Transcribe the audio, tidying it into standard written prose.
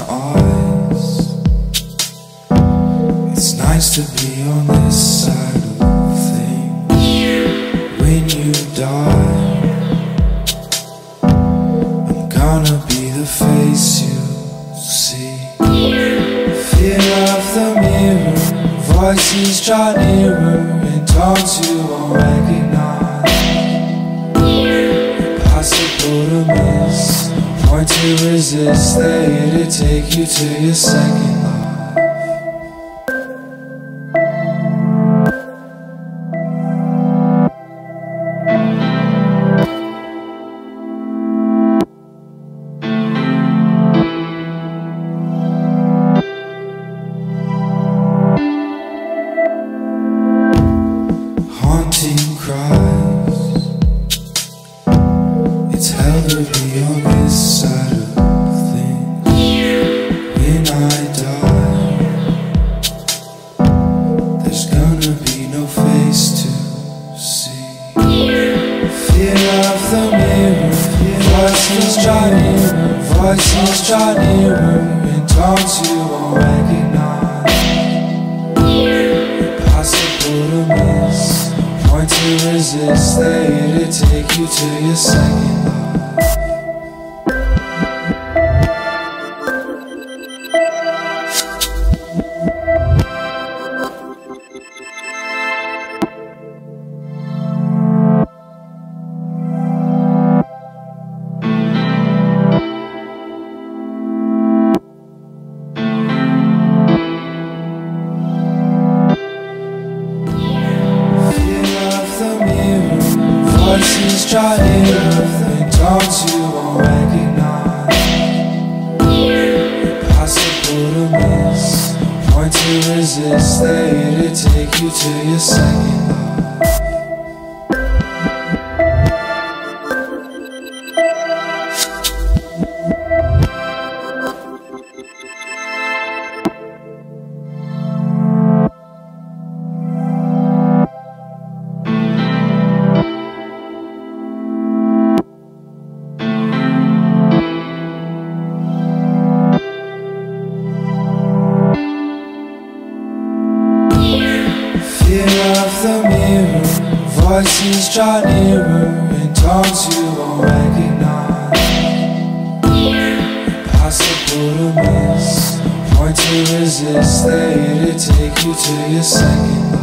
eyes. It's nice to be on this side of things. When you die, I'm gonna be the face you see. Fear of the mirror, voices draw nearer in tones you won't recognize. Impossible to miss, point to resist. They're here to take you to your second life. Haunting cries, it's hell to be on this side of things. When I die, there's gonna be no face to see. Fear of the mirror, voices draw nearer, voices draw nearer in tones you won't recognize. Impossible to miss, point to resist. They're here to take you to your second life. Voices draw nearer in tones you won't recognize. Impossible to miss, point to resist. They're here to take you to your second life. Fear of the mirror, voices draw nearer in tones you won't recognize. Impossible to miss, point to resist. They're here to take you to your second life.